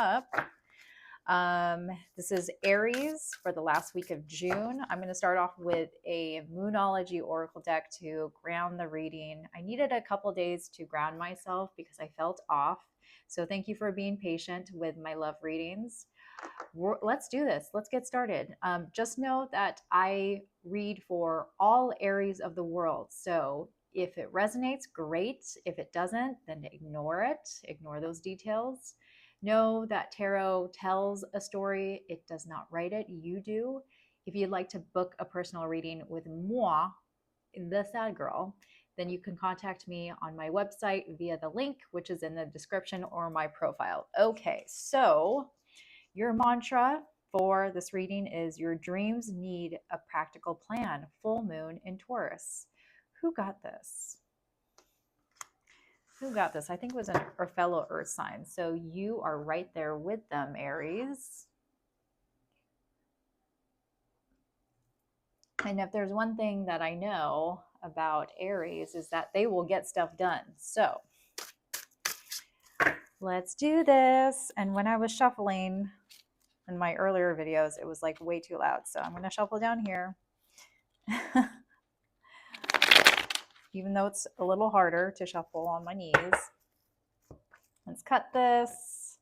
up. This is Aries for the last week of June. I'm going to start off with a Moonology Oracle deck to ground the reading. I needed a couple days to ground myself because I felt off. So thank you for being patient with my love readings. Let's do this. Let's get started. Just know that I read for all areas of the world. So if it resonates, great. If it doesn't, then ignore it. Ignore those details. Know that tarot tells a story. It does not write it. You do. If you'd like to book a personal reading with moi, the sad girl, then you can contact me on my website via the link, which is in the description or my profile. Okay, so your mantra for this reading is your dreams need a practical plan. Full moon in Taurus. Who got this? Who got this? I think it was a fellow earth sign. So you are right there with them, Aries. And if there's one thing that I know about Aries is that they will get stuff done. So let's do this. And when I was shuffling in my earlier videos, it was like way too loud. So I'm going to shuffle down here. Even though it's a little harder to shuffle on my knees. Let's cut this.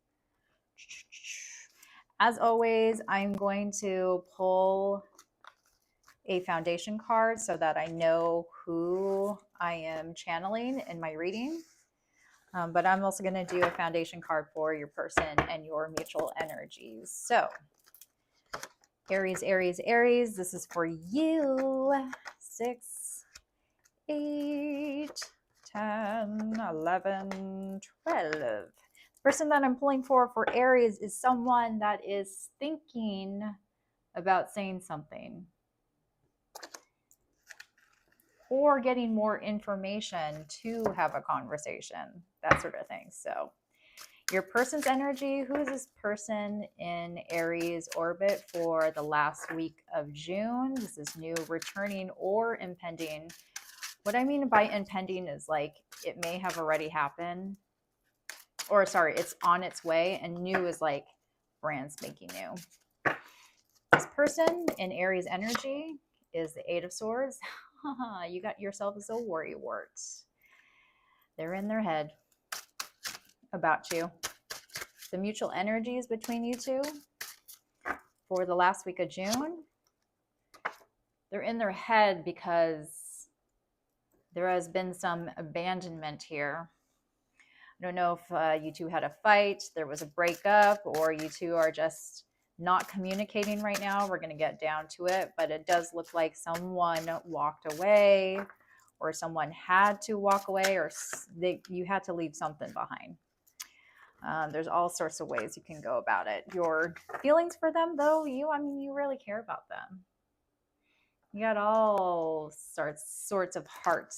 As always, I'm going to pull a foundation card so that I know who I am channeling in my reading. But I'm also going to do a foundation card for your person and your mutual energies. So, Aries, Aries, Aries, this is for you. 6, 8, 10, 11, 12. The person that I'm pulling for Aries is someone that is thinking about saying something or getting more information to have a conversation, that sort of thing. So your person's energy, who is this person in Aries orbit for the last week of June? This is new, returning, or impending. What I mean by impending is like it may have already happened, or sorry, it's on its way, and new is like brand spanking new. This person in Aries energy is the Eight of Swords. You got yourself as a worry wart. They're in their head about you. The mutual energies between you two for the last week of June, they're in their head because there has been some abandonment here. I don't know if you two had a fight, there was a breakup, or you two are just not communicating right now. We're going to get down to it, but it does look like someone walked away, or someone had to walk away, or you had to leave something behind. There's all sorts of ways you can go about it. Your feelings for them, though, you really care about them. You got all sorts of heart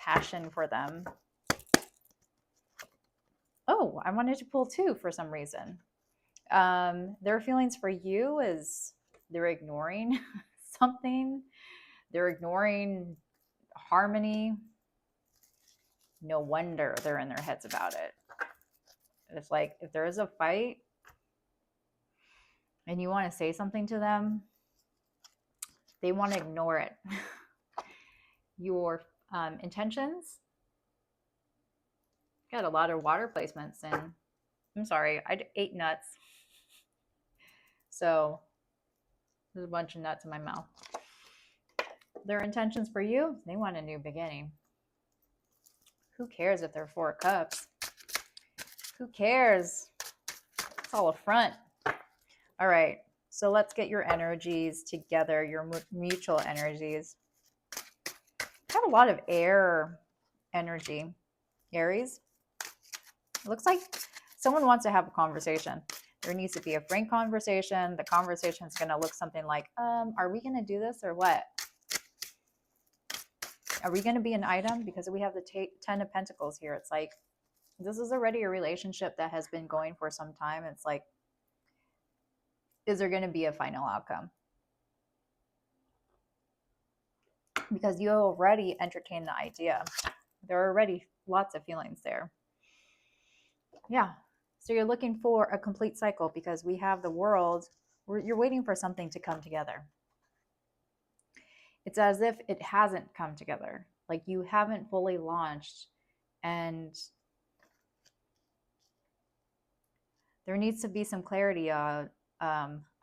passion for them. Oh, I wanted to pull 2 for some reason. Their feelings for you is they're ignoring something. They're ignoring harmony. No wonder they're in their heads about it. It's like if there is a fight and you want to say something to them, they want to ignore it. Your intentions. Got a lot of water placements in. I'm sorry, I ate nuts. So there's a bunch of nuts in my mouth. Their intentions for you, they want a new beginning. Who cares if they're 4 cups? Who cares? It's all a front. All right, so let's get your energies together, your mutual energies. I have a lot of air energy, Aries. It looks like someone wants to have a conversation. There needs to be a frank conversation. The conversation is going to look something like, are we going to do this or what? Are we going to be an item? Because we have the 10 of Pentacles here. It's like, this is already a relationship that has been going for some time. It's like, is there going to be a final outcome? Because you already entertained the idea. There are already lots of feelings there. Yeah. So you're looking for a complete cycle because we have the world, you're waiting for something to come together. It's as if it hasn't come together. Like you haven't fully launched, and there needs to be some clarity. I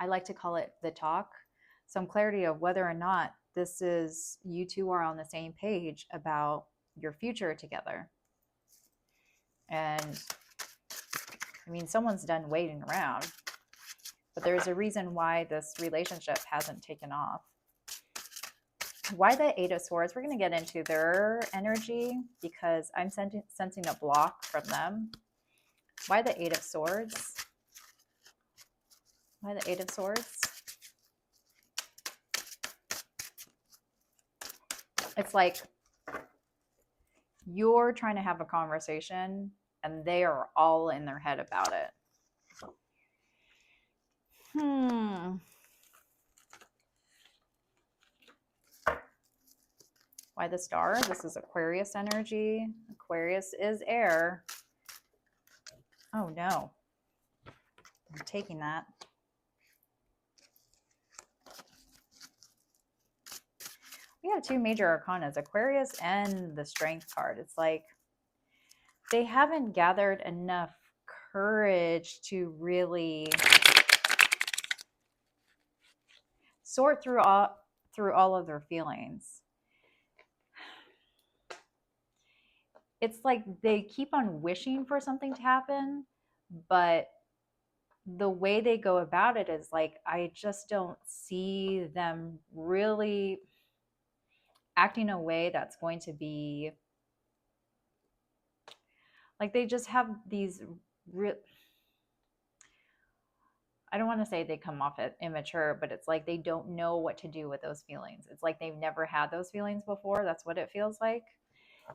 like to call it the talk, some clarity of whether or not this is you two are on the same page about your future together. And I mean, someone's done waiting around, but there's a reason why this relationship hasn't taken off. Why the Eight of Swords? We're going to get into their energy because I'm sensing a block from them. Why the Eight of Swords? Why the Eight of Swords? It's like you're trying to have a conversation and they are all in their head about it. Why the Star? This is Aquarius energy. Aquarius is air. Oh no. I'm taking that. We have two major arcanas, Aquarius and the Strength card. It's like they haven't gathered enough courage to really sort through all of their feelings. It's like they keep on wishing for something to happen, but the way they go about it is like, I just don't see them really acting in a way that's going to be like, they just have these I don't want to say they come off as immature, but it's like they don't know what to do with those feelings. It's like they've never had those feelings before. That's what it feels like.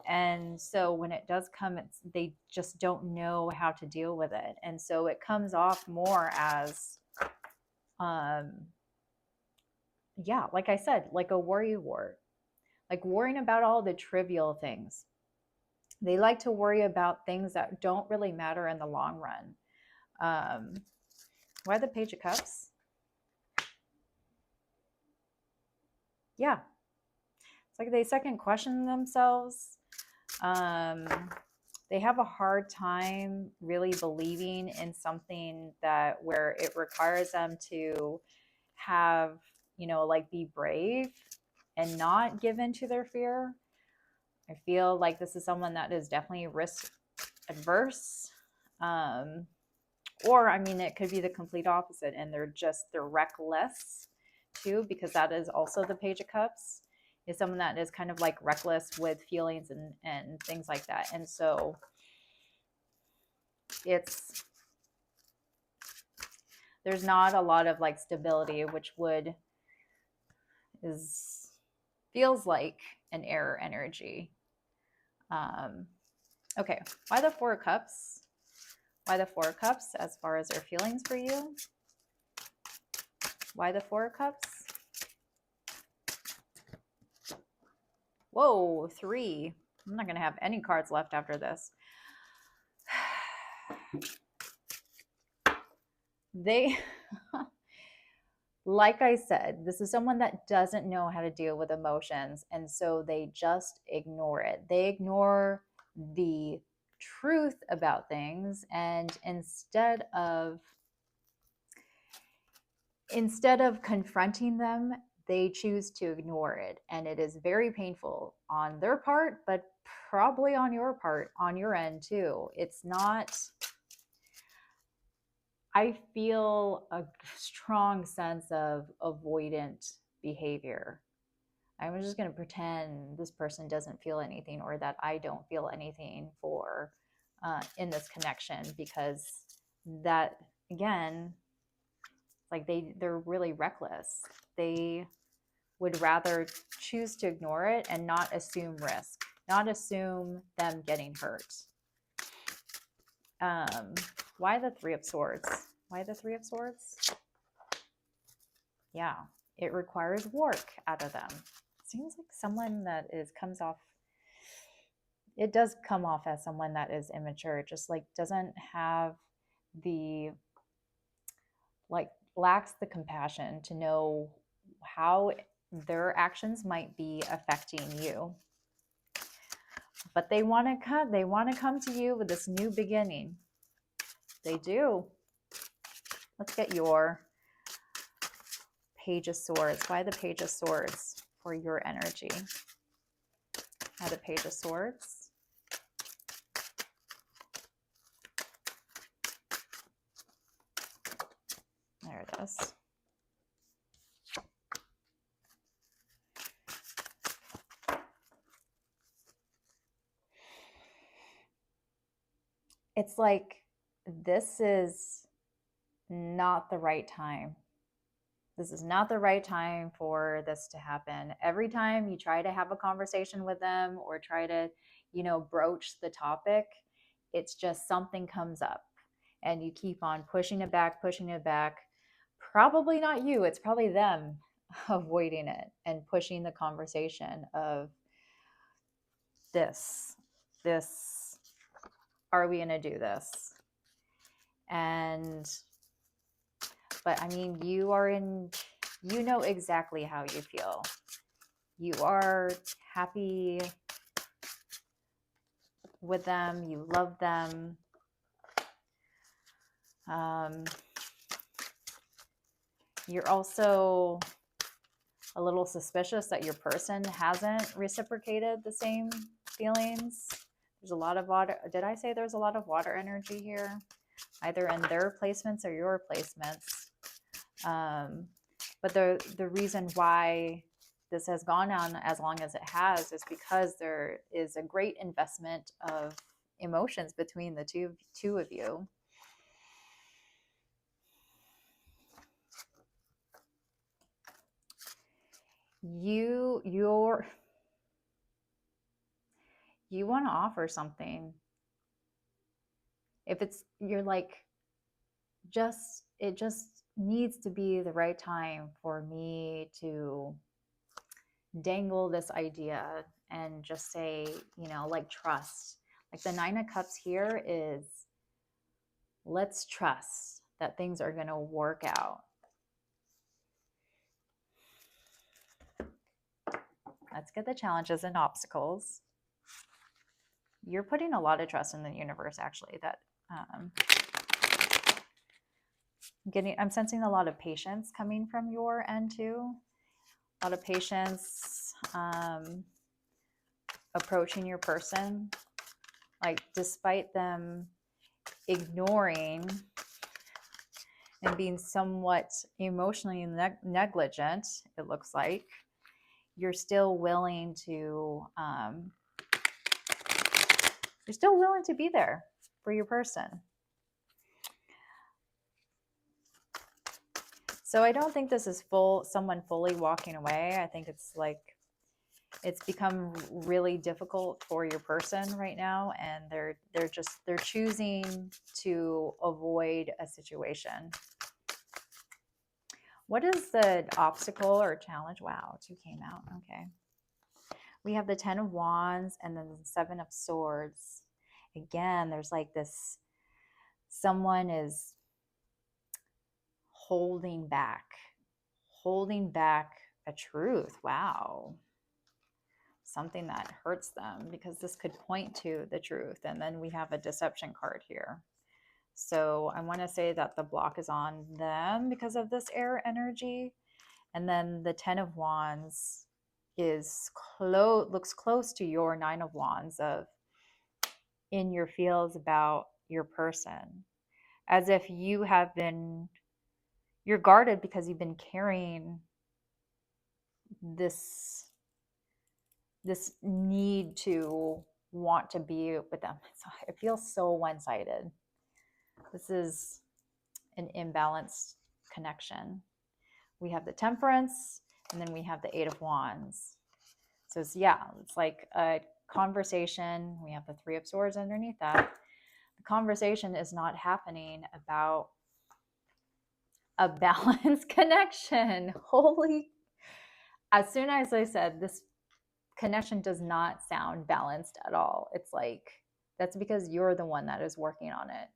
And so when it does come, they just don't know how to deal with it. And so it comes off more as, yeah, like I said, like a worry wart, like worrying about all the trivial things. They like to worry about things that don't really matter in the long run. Why the Page of Cups? Yeah. It's like they second question themselves. They have a hard time really believing in something that where it requires them to have, like be brave and not give in to their fear. I feel like this is someone that is definitely risk adverse. Or, I mean, it could be the complete opposite and they're reckless too, because that is also the Page of Cups, is someone that is kind of like reckless with feelings and things like that. And so there's not a lot of like stability, which feels like an air energy. Okay, why the Four of Cups? Why the Four of Cups as far as their feelings for you? Why the Four of Cups? Whoa, 3. I'm not going to have any cards left after this. They, like I said, this is someone that doesn't know how to deal with emotions. And so they just ignore it. They ignore the truth about things. And instead of confronting them, they choose to ignore it. And it is very painful on their part, but probably on your part, on your end too. It's not, I feel a strong sense of avoidant behavior. I'm just going to pretend this person doesn't feel anything, or that I don't feel anything for in this connection, because that, again, like they're really reckless. They would rather choose to ignore it and not assume risk, not assume them getting hurt. Why the Three of Swords? Why the Three of Swords? Yeah, it requires work out of them. Seems like someone that comes off, it does come off as someone that is immature, just like doesn't have the, like, lacks the compassion to know how their actions might be affecting you. But they want to come to you with this new beginning. They do. Let's get your Page of Swords. Why the Page of Swords for your energy? Why the Page of Swords? There it is. It's like, this is not the right time. This is not the right time for this to happen. Every time you try to have a conversation with them or try to, broach the topic, it's just something comes up and you keep on pushing it back, pushing it back. Probably not you, it's probably them avoiding it and pushing the conversation of this, are we going to do this? But I mean, you know exactly how you feel. You are happy with them. You love them. You're also a little suspicious that your person hasn't reciprocated the same feelings. There's a lot of water. Did I say there's a lot of water energy here? Either in their placements or your placements. But the reason why this has gone on as long as it has is because there is a great investment of emotions between the two of you. You want to offer something. If you're like, it just needs to be the right time for me to dangle this idea and just say, like, trust. Like, the Nine of Cups here is, let's trust that things are going to work out. Let's get the challenges and obstacles. You're putting a lot of trust in the universe, actually. That I'm sensing a lot of patience coming from your end too. A lot of patience approaching your person. Like, despite them ignoring and being somewhat emotionally negligent, it looks like, you're still willing to be there for your person. So I don't think this is someone fully walking away. I think it's like, it's become really difficult for your person right now, and they're choosing to avoid a situation. What is the obstacle or challenge? Wow, 2 came out. Okay. We have the 10 of Wands and then the 7 of Swords. Again, there's like this, someone is holding back a truth. Wow. Something that hurts them, because this could point to the truth. And then we have a deception card here. So I want to say that the block is on them because of this air energy. And then the 10 of Wands is looks close to your 9 of Wands, of in your feels about your person, as if you're guarded because you've been carrying this need to want to be with them. So it feels so one-sided. This is an imbalanced connection. We have the Temperance, and then we have the 8 of Wands. So it's like a conversation. We have the 3 of Swords underneath that. The conversation is not happening about a balanced connection. As soon as I said this connection does not sound balanced at all, it's like, that's because you're the one that is working on it.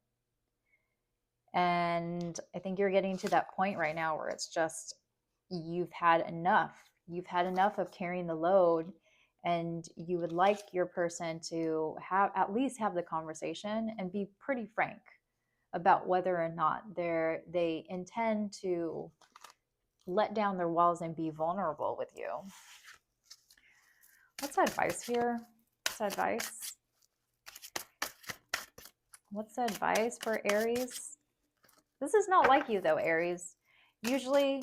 And I think you're getting to that point right now where it's just, you've had enough. You've had enough of carrying the load, and you would like your person to have at least have the conversation and be pretty frank about whether or not they intend to let down their walls and be vulnerable with you. What's the advice here? What's the advice? What's the advice for Aries? This is not like you though, Aries. Usually,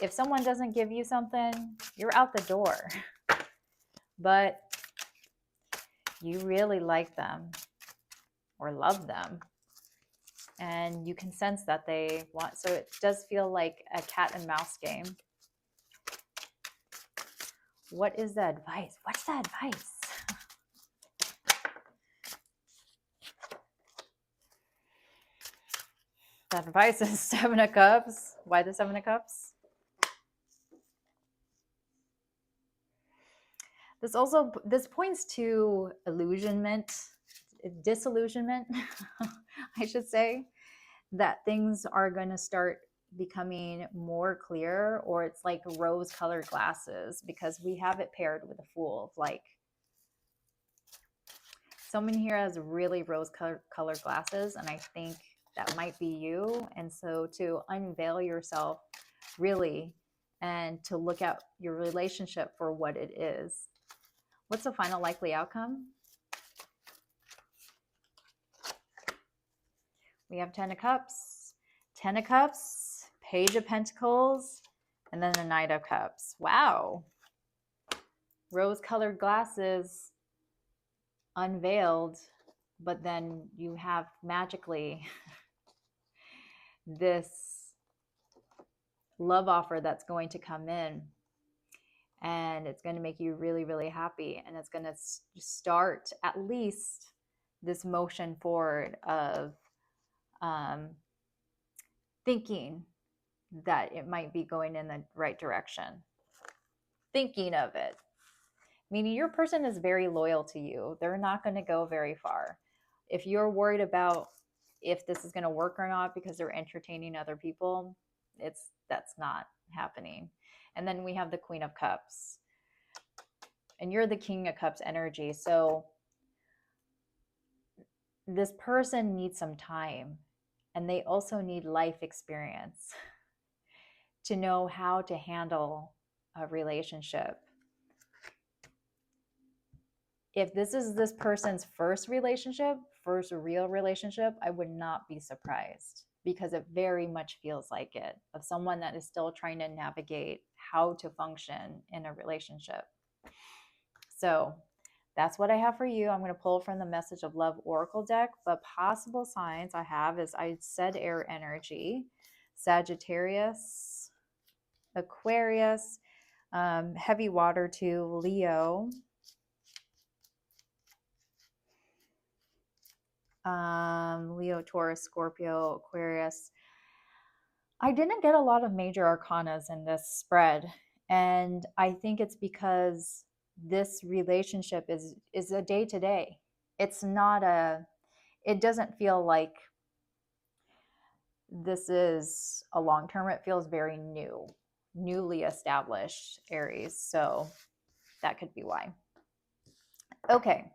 if someone doesn't give you something, you're out the door. But you really like them or love them. And you can sense that they want, so it does feel like a cat and mouse game. What is the advice? What's the advice? The advice is Seven of Cups. Why the Seven of Cups? This points to disillusionment, I should say, that things are going to start becoming more clear, or it's like rose-colored glasses, because we have it paired with a Fool. Like, someone here has really rose-colored glasses, and I think that might be you. And so to unveil yourself really, and to look at your relationship for what it is. What's the final likely outcome? We have 10 of Cups, 10 of Cups, Page of Pentacles, and then the Knight of Cups. Wow. Rose-colored glasses unveiled, but then you have magically this love offer that's going to come in, and it's going to make you really, really happy, and it's going to start at least this motion forward of thinking that it might be going in the right direction. Thinking of it. Meaning your person is very loyal to you. They're not going to go very far. If you're worried about if this is going to work or not because they're entertaining other people, that's not happening. And then we have the Queen of Cups. And you're the King of Cups energy. So this person needs some time, and they also need life experience to know how to handle a relationship. If this is this person's first real relationship, I would not be surprised, because it very much feels like it, of someone that is still trying to navigate how to function in a relationship. So that's what I have for you. I'm going to pull from the Message of Love Oracle deck, but possible signs I have is, I said air energy, Sagittarius, Aquarius, heavy water too, Leo, Leo, Taurus, Scorpio, Aquarius. I didn't get a lot of major arcanas in this spread, and I think it's because this relationship is a day-to-day. It's not it doesn't feel like this is a long-term. It feels very newly established, Aries. So that could be why. Okay,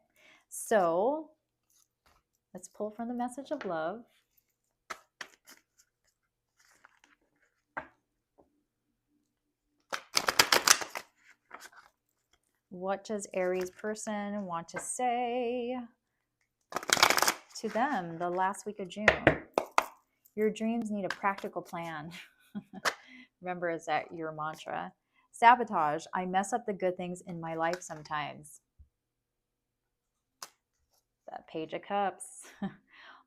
so let's pull from the Message of Love. What does Aries person want to say to them the last week of June? Your dreams need a practical plan. Remember, is that your mantra? Sabotage. I mess up the good things in my life sometimes. That Page of Cups.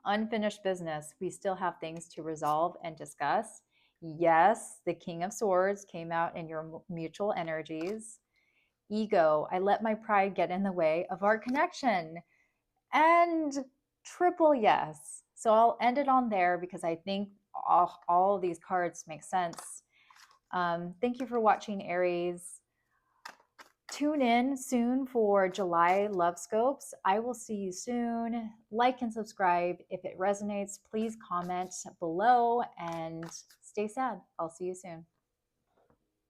Unfinished business. We still have things to resolve and discuss. Yes, the King of Swords came out in your mutual energies. Ego. I let my pride get in the way of our connection. And triple yes. So I'll end it on there, because I think all of these cards make sense. Thank you for watching, Aries. Tune in soon for July love scopes. I will see you soon. Like and subscribe. If it resonates, please comment below and stay sad. I'll see you soon.